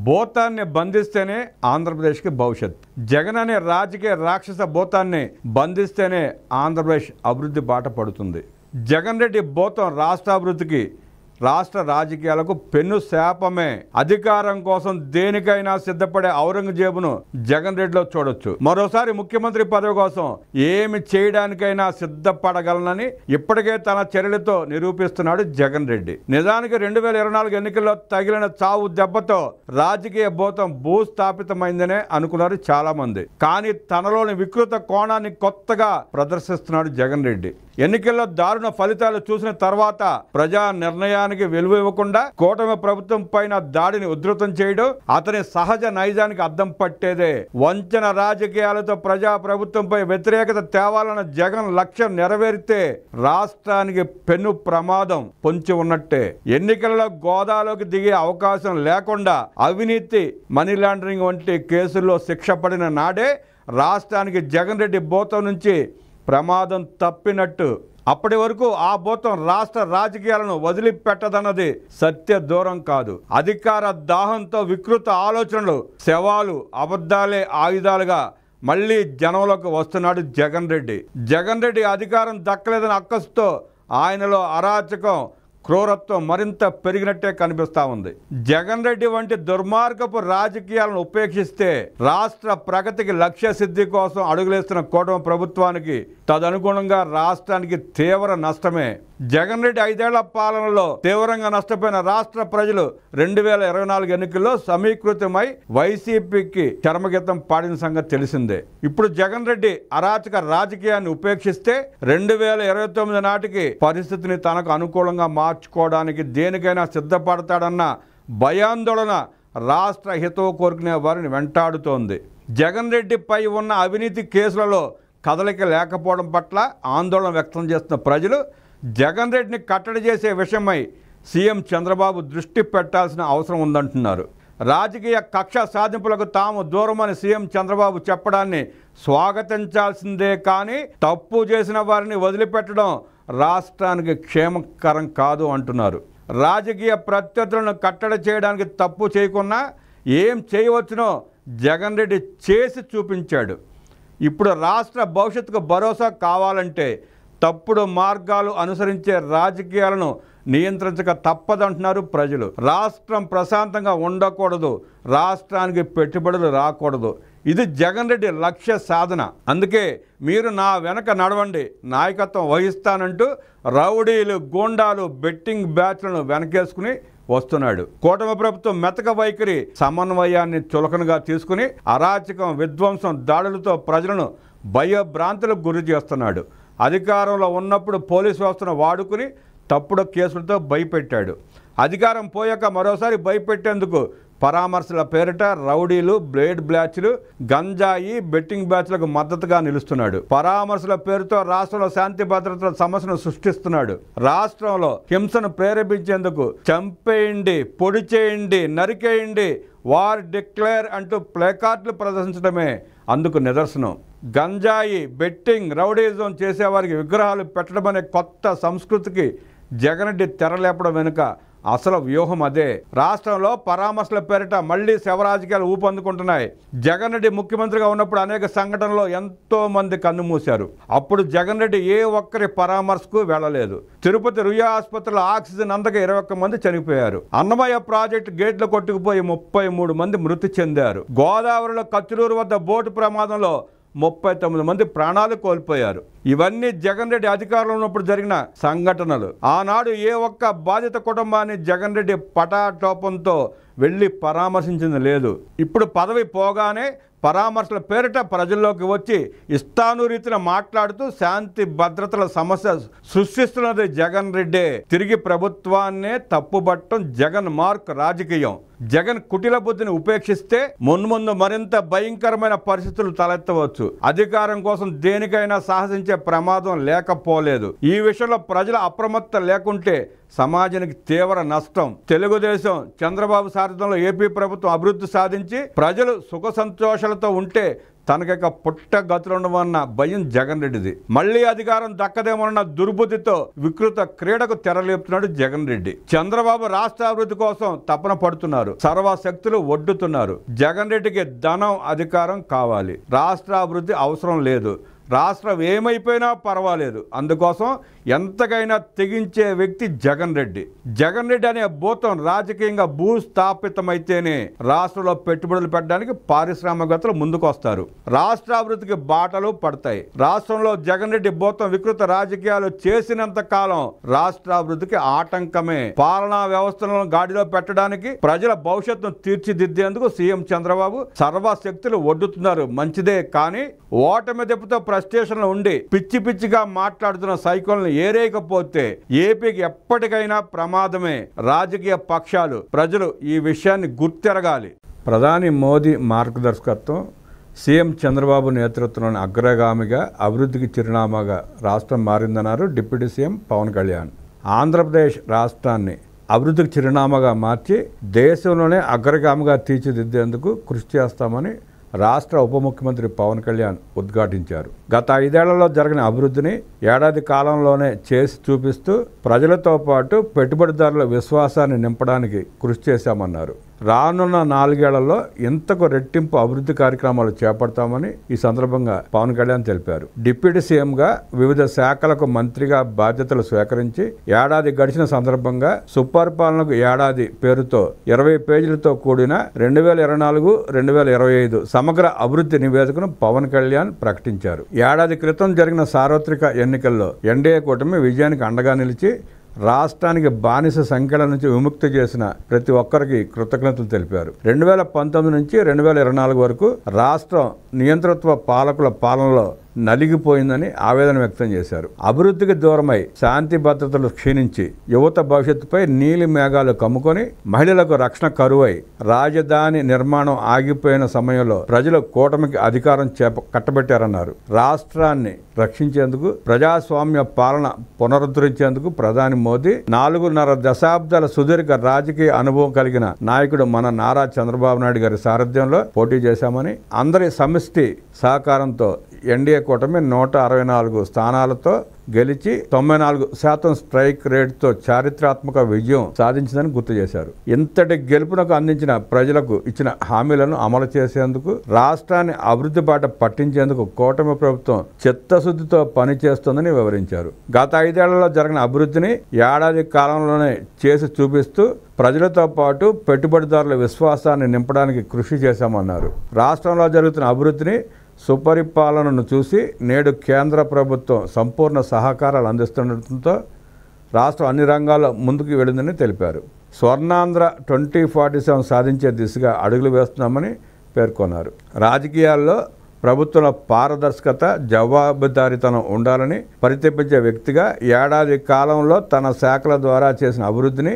భూతాన్ని బంధిస్తేనే ఆంధ్రప్రదేశ్కి భవిష్యత్. జగన్ అనే రాజకీయ రాక్షస భూతాన్ని బంధిస్తేనే ఆంధ్రప్రదేశ్ అభివృద్ధి బాట పడుతుంది. జగన్ రెడ్డి భూతం రాష్ట్ర అభివృద్ధికి, రాష్ట్ర రాజకీయాలకు పెన్ను శాపమే. అధికారం కోసం దేనికైనా సిద్ధపడే ఔరంగజేబును జగన్ రెడ్డిలో చూడొచ్చు. మరోసారి ముఖ్యమంత్రి పదవి కోసం ఏమి చేయడానికైనా సిద్ధపడగలనని ఇప్పటికే తన చర్యలతో నిరూపిస్తున్నాడు జగన్ రెడ్డి. నిజానికి 2024 ఎన్నికల్లో తగిలిన చావు దెబ్బతో రాజకీయ భూతం భూస్థాపితమైందనే అనుకున్నారు చాలా మంది. కానీ తనలోని వికృత కోణాన్ని కొత్తగా ప్రదర్శిస్తున్నాడు జగన్ రెడ్డి. ఎన్నికల్లో దారుణ ఫలితాలు చూసిన తర్వాత ప్రజా నిర్ణయానికి విలువ ఇవ్వకుండా కూటమి ప్రభుత్వం పైన దాడిని ఉధృతం చేయడం అతని సహజ నైజానికి అద్దం పట్టేదే. వంచన రాజకీయాలతో ప్రజా ప్రభుత్వంపై వ్యతిరేకత తేవాలన్న జగన్ లక్ష్యం నెరవేరితే రాష్ట్రానికి పెను ప్రమాదం పొంచి ఉన్నట్టే. ఎన్నికలలో గోదాలోకి దిగే అవకాశం లేకుండా అవినీతి, మనీ లాండరింగ్ వంటి కేసుల్లో శిక్ష పడిన నాడే రాష్ట్రానికి జగన్ రెడ్డి భూతం నుంచి ప్రమాదం తప్పినట్టు. అప్పటి వరకు ఆ భూతం రాష్ట్ర రాజకీయాలను వదిలిపెట్టదన్నది సత్య దూరం కాదు. అధికార దాహంతో వికృత ఆలోచనలు, శవాలు, అబద్ధాలే ఆయుధాలుగా మళ్ళీ జనంలోకి వస్తున్నాడు జగన్ రెడ్డి. జగన్ రెడ్డి అధికారం దక్కలేదని అక్కసుతో ఆయనలో అరాచకం, క్రూరత్వం మరింత పెరిగినట్టే కనిపిస్తా ఉంది. జగన్ రెడ్డి వంటి దుర్మార్గపు రాజకీయాలను ఉపేక్షిస్తే రాష్ట్ర ప్రగతికి, లక్ష్య సిద్ధి కోసం అడుగులేస్తున్న కూటమి ప్రభుత్వానికి తదనుగుణంగా రాష్ట్రానికి తీవ్ర నష్టమే. జగన్ రెడ్డి 5 ఏళ్ల పాలనలో తీవ్రంగా నష్టపోయిన రాష్ట్ర ప్రజలు 2024 ఎన్నికల్లో సమీకృతమై వైసీపీకి చరమగీతం పాడిన సంగతి తెలిసిందే. ఇప్పుడు జగన్ రెడ్డి అరాచక రాజకీయాన్ని ఉపేక్షిస్తే 2029 నాటికి పరిస్థితిని తనకు అనుకూలంగా మార్చుకోవడానికి దేనికైనా సిద్ధపడతాడన్న భయాందోళన రాష్ట్ర హితవు కోరుకునే వారిని వెంటాడుతోంది. జగన్ రెడ్డిపై ఉన్న అవినీతి కేసులలో కదలిక లేకపోవడం పట్ల ఆందోళన వ్యక్తం చేస్తున్న ప్రజలు జగన్ రెడ్డిని కట్టడి చేసే విషయమై సీఎం చంద్రబాబు దృష్టి పెట్టాల్సిన అవసరం ఉందంటున్నారు. రాజకీయ కక్ష సాధింపులకు తాము దూరమని సీఎం చంద్రబాబు చెప్పడాన్ని స్వాగతించాల్సిందే, కానీ తప్పు చేసిన వారిని వదిలిపెట్టడం రాష్ట్రానికి క్షేమకరం కాదు అంటున్నారు. రాజకీయ ప్రత్యర్థులను కట్టడి చేయడానికి తప్పు చేయకున్నా ఏం చేయవచ్చునో జగన్ రెడ్డి చేసి చూపించాడు. ఇప్పుడు రాష్ట్ర భవిష్యత్తుకు భరోసా కావాలంటే తప్పుడు మార్గాలు అనుసరించే రాజకీయాలను నియంత్రించక తప్పదంటున్నారు ప్రజలు. రాష్ట్రం ప్రశాంతంగా ఉండకూడదు, రాష్ట్రానికి పెట్టుబడులు రాకూడదు. ఇది జగన్ రెడ్డి లక్ష్య సాధన. అందుకే మీరు నా వెనక నడవండి, నాయకత్వం వహిస్తానంటూ రౌడీలు, గూండాలు, బెట్టింగ్ బ్యాచ్లను వెనకేసుకుని వస్తున్నాడు. కూటమి ప్రభుత్వం మెతక వైఖరి, సమన్వయాన్ని చులకనగా తీసుకుని అరాచకం, విధ్వంసం, దాడులతో ప్రజలను భయభ్రాంతులకు గురి చేస్తున్నాడు. అధికారంలో ఉన్నప్పుడు పోలీసు వ్యవస్థను వాడుకుని తప్పుడు కేసులతో భయపెట్టాడు. అధికారం పోయాక మరోసారి భయపెట్టేందుకు పరామర్శల పేరిట రౌడీలు, బ్లేడ్ బ్యాచ్లు, గంజాయి, బెట్టింగ్ బ్యాచ్లకు మద్దతుగా నిలుస్తున్నాడు. పరామర్శల పేరుతో రాష్ట్రంలో శాంతి భద్రతల సమస్యను సృష్టిస్తున్నాడు. రాష్ట్రంలో హింసను ప్రేరేపించేందుకు చంపేయండి, పొడి చేయండి, నరికేయండి, వార్ డిక్లేర్ అంటూ ప్లేకార్డులు ప్రదర్శించడమే అందుకు నిదర్శనం. గంజాయి, బెట్టింగ్, రౌడీజం చేసేవారికి విగ్రహాలు పెట్టడం అనే కొత్త సంస్కృతికి జగన్ రెడ్డి తెరలేపడం వెనుక అసలు వ్యూహం అదే. రాష్ట్రంలో పరామర్శల పేరిట మళ్లీ శవరాజకీయాలు ఊపందుకుంటున్నాయి. జగన్ రెడ్డి ముఖ్యమంత్రిగా ఉన్నప్పుడు అనేక సంఘటనలో ఎంతో మంది కన్నుమూశారు. అప్పుడు జగన్ రెడ్డి ఏ ఒక్కరి పరామర్శకు వెళ్లలేదు. తిరుపతి రుయా ఆసుపత్రిలో ఆక్సిజన్ అందక 21 మంది చనిపోయారు. అన్నమయ్య ప్రాజెక్టు గేట్లు కొట్టుకుపోయి 33 మంది మృతి చెందారు. గోదావరిలో కచ్చలూరు వద్ద బోటు ప్రమాదంలో 39 మంది ప్రాణాలు కోల్పోయారు. ఇవన్నీ జగన్ రెడ్డి అధికారంలో ఉన్నప్పుడు జరిగిన సంఘటనలు. ఆనాడు ఏ ఒక్క బాధిత కుటుంబాన్ని జగన్ రెడ్డి పటాటోపంతో వెళ్ళి పరామర్శించింది లేదు. ఇప్పుడు పదవి పోగానే పరామర్శల పేరిట ప్రజల్లోకి వచ్చి ఇష్టానురీతిన మాట్లాడుతూ శాంతి భద్రతల సమస్య సృష్టిస్తున్నది జగన్ రెడ్డే. తిరిగి ప్రభుత్వాన్నే తప్పుబట్టం జగన్ మార్క్ రాజకీయం. జగన్ కుటిల బుద్ధిని ఉపేక్షిస్తే మున్ముందు మరింత భయంకరమైన పరిస్థితులు తలెత్తవచ్చు. అధికారం కోసం దేనికైనా సాహసించే ప్రమాదం లేకపోలేదు. ఈ విషయంలో ప్రజల అప్రమత్త లేకుంటే సమాజానికి తీవ్ర నష్టం. తెలుగుదేశం, చంద్రబాబు సారథ్యంలో ఏపీ ప్రభుత్వం అభివృద్ధి సాధించి ప్రజలు సుఖ సంతోషాలతో ఉంటే తనకిక పుట్టగతులుండమన్న భయం జగన్ రెడ్డిది. మళ్లీ అధికారం దక్కదేమోనన్న దుర్బుద్ధితో వికృత క్రీడకు తెరలేపుతున్నాడు జగన్ రెడ్డి. చంద్రబాబు రాష్ట్ర అభివృద్ధి కోసం తపన పడుతున్నారు, సర్వశక్తులు ఒడ్డుతున్నారు. జగన్ రెడ్డికి ధనం, అధికారం కావాలి, రాష్ట్ర అభివృద్ధి అవసరం లేదు. రాష్ట్రం ఏమైపోయినా పర్వాలేదు, అందుకోసం ఎంతకైనా తెగించే వ్యక్తి జగన్ రెడ్డి. జగన్ రెడ్డి అనే భూతం రాజకీయంగా భూస్థాపితమైతేనే రాష్ట్రంలో పెట్టుబడులు పెట్టడానికి పారిశ్రామికవేత్తలు ముందుకొస్తారు, రాష్ట్ర అభివృద్ధికి బాటలు పడతాయి. రాష్ట్రంలో జగన్ రెడ్డి భూతం వికృత రాజకీయాలు చేసినంత కాలం రాష్ట్ర అభివృద్ధికి ఆటంకమే. పాలనా వ్యవస్థలను గాడిలో పెట్టడానికి, ప్రజల భవిష్యత్తును తీర్చిదిద్దేందుకు సీఎం చంద్రబాబు సర్వశక్తులు ఒడ్డుతున్నారు. మంచిదే, కానీ ఓటమి దెబ్బతో ఫ్రస్ట్రేషన్లో ఉండి పిచ్చి పిచ్చిగా మాట్లాడుతున్న సైకోలను ఏరేయకపోతే ఏపీకి ఎప్పటికైనా ప్రమాదమే. రాజకీయ పక్షాలు, ప్రజలు ఈ విషయాన్ని గుర్తెరగాలి. ప్రధాని మోదీ మార్గదర్శకత్వం, సీఎం చంద్రబాబు నేతృత్వంలోని అగ్రగామిగా అభివృద్ధికి చిరునామాగా రాష్ట్రం మారిందన్నారు డిప్యూటీ సీఎం పవన్ కళ్యాణ్. ఆంధ్రప్రదేశ్ రాష్ట్రాన్ని అభివృద్ధికి చిరునామాగా మార్చి దేశంలోనే అగ్రగామిగా తీర్చిదిద్దేందుకు కృషి చేస్తామని రాష్ట్ర ఉప ముఖ్యమంత్రి పవన్ కళ్యాణ్ ఉద్ఘాటించారు. గత 5 ఏళ్లలో జరిగిన అభివృద్ధిని ఏడాది కాలంలోనే చేసి చూపిస్తూ ప్రజలతో పాటు పెట్టుబడిదారుల విశ్వాసాన్ని నింపడానికి కృషి చేశామన్నారు. రానున్న 4 ఏళ్లలో ఇంతకు రెట్టింపు అభివృద్ధి కార్యక్రమాలు చేపడతామని ఈ సందర్భంగా పవన్ కళ్యాణ్ తెలిపారు. డిప్యూటీ సీఎంగా వివిధ శాఖలకు మంత్రిగా బాధ్యతలు స్వీకరించి ఏడాది గడిచిన సందర్భంగా సుపరిపాలనకు ఏడాది పేరుతో 20 పేజీలతో కూడిన 2024-2025 సమగ్ర అభివృద్ధి నివేదికను పవన్ కళ్యాణ్ ప్రకటించారు. ఏడాది క్రితం జరిగిన సార్వత్రిక ఎన్నికల్లో ఎన్డీఏ కూటమి విజయానికి అండగా నిలిచి రాష్ట్రానికి బానిస సంఖ్యల నుంచి విముక్తి చేసిన ప్రతి ఒక్కరికి కృతజ్ఞతలు తెలిపారు. 2019 నుంచి 2024 వరకు రాష్ట్రం నియంతృత్వ పాలకుల పాలనలో నలిగిపోయిందని ఆవేదన వ్యక్తం చేశారు. అభివృద్ధికి దూరమై శాంతి భద్రతలు క్షీణించి యువత భవిష్యత్తుపై నీలి మేఘాలు కమ్ముకొని మహిళలకు రక్షణ కరువై రాజధాని నిర్మాణం ఆగిపోయిన సమయంలో ప్రజలు కూటమికి అధికారం కట్టబెట్టారన్నారు. రాష్ట్రాన్ని రక్షించేందుకు, ప్రజాస్వామ్య పాలన పునరుద్ధరించేందుకు ప్రధాని మోదీ 4.5 దశాబ్దాల సుదీర్ఘ రాజకీయ అనుభవం కలిగిన నాయకుడు మన నారా చంద్రబాబు నాయుడు గారి సారథ్యంలో పోటీ చేశామని, అందరి సమిష్టి సహకారంతో ఎన్డీఏ కూటమి 164 స్థానాలతో గెలిచి 94% స్ట్రైక్ రేట్తో చారిత్రాత్మక విజయం సాధించిందని గుర్తు చేశారు. ఇంతటి గెలుపునకు అందించిన ప్రజలకు ఇచ్చిన హామీలను అమలు చేసేందుకు, రాష్ట్రాన్ని అభివృద్ధి బాట పట్టించేందుకు కూటమి ప్రభుత్వం చిత్తశుద్ధితో పనిచేస్తోందని వివరించారు. గత 5 ఏళ్లలో జరిగిన అభివృద్ధిని ఏడాది కాలంలోనే చేసి చూపిస్తూ ప్రజలతో పాటు పెట్టుబడిదారుల విశ్వాసాన్ని నింపడానికి కృషి చేశామన్నారు. రాష్ట్రంలో జరుగుతున్న అభివృద్ధిని, సుపరిపాలనను చూసి నేడు కేంద్ర ప్రభుత్వం సంపూర్ణ సహకారాలు అందిస్తుండటంతో రాష్ట్రం అన్ని రంగాల్లో ముందుకు వెళ్ళిందని తెలిపారు. స్వర్ణాంధ్ర 2047 సాధించే దిశగా అడుగులు వేస్తున్నామని పేర్కొన్నారు. రాజకీయాల్లో ప్రభుత్వంలో పారదర్శకత, జవాబుదారీతనం ఉండాలని పరితపించే వ్యక్తిగా ఏడాది కాలంలో తన శాఖల ద్వారా చేసిన అభివృద్ధిని,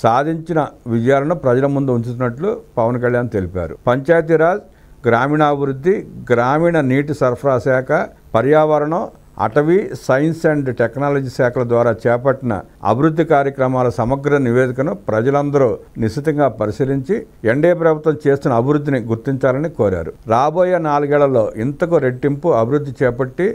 సాధించిన విజయాలను ప్రజల ముందు ఉంచుతున్నట్లు పవన్ కళ్యాణ్ తెలిపారు. పంచాయతీరాజ్, గ్రామీణాభివృద్ధి, గ్రామీణ నీటి సరఫరా శాఖ, పర్యావరణం, అటవీ, సైన్స్ అండ్ టెక్నాలజీ శాఖల ద్వారా చేపట్టిన అభివృద్ధి కార్యక్రమాల సమగ్ర నివేదికను ప్రజలందరూ నిశితంగా పరిశీలించి ఎన్డీఏ ప్రభుత్వం చేస్తున్న అభివృద్ధిని గుర్తించాలని కోరారు. రాబోయే 4 ఏళ్లలో ఇంతకు రెట్టింపు అభివృద్ధి చేపట్టి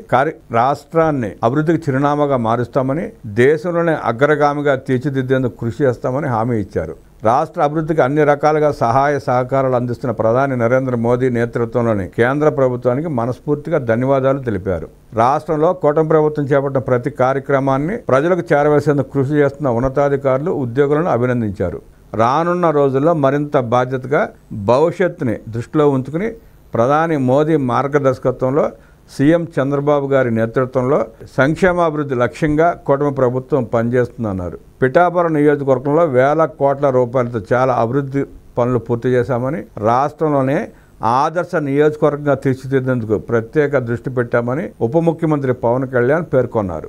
రాష్ట్రాన్ని అభివృద్ధికి చిరునామాగా మారుస్తామని, దేశంలోనే అగ్రగామిగా తీర్చిదిద్దేందుకు కృషి చేస్తామని హామీ ఇచ్చారు. రాష్ట్ర అభివృద్ధికి అన్ని రకాలుగా సహాయ సహకారాలు అందిస్తున్న ప్రధాని నరేంద్ర మోదీ నేతృత్వంలోని కేంద్ర ప్రభుత్వానికి మనస్ఫూర్తిగా ధన్యవాదాలు తెలిపారు. రాష్ట్రంలో కూటమి ప్రభుత్వం చేపట్టిన ప్రతి కార్యక్రమాన్ని ప్రజలకు చేరవేసేందుకు కృషి చేస్తున్న ఉన్నతాధికారులు, ఉద్యోగులను అభినందించారు. రానున్న రోజుల్లో మరింత బాధ్యతగా భవిష్యత్తుని దృష్టిలో ఉంచుకుని ప్రధాని మోదీ మార్గదర్శకత్వంలో సీఎం చంద్రబాబు గారి నేతృత్వంలో సంక్షేమాభివృద్ధి లక్ష్యంగా కూటమి ప్రభుత్వం పనిచేస్తుందన్నారు. పిఠాపురం నియోజకవర్గంలో వేల కోట్ల రూపాయలతో చాలా అభివృద్ధి పనులు పూర్తి చేశామని, రాష్ట్రంలోనే ఆదర్శ నియోజకవర్గంగా తీర్చిదిద్దేందుకు ప్రత్యేక దృష్టి పెట్టామని ఉప ముఖ్యమంత్రి పవన్ కళ్యాణ్ పేర్కొన్నారు.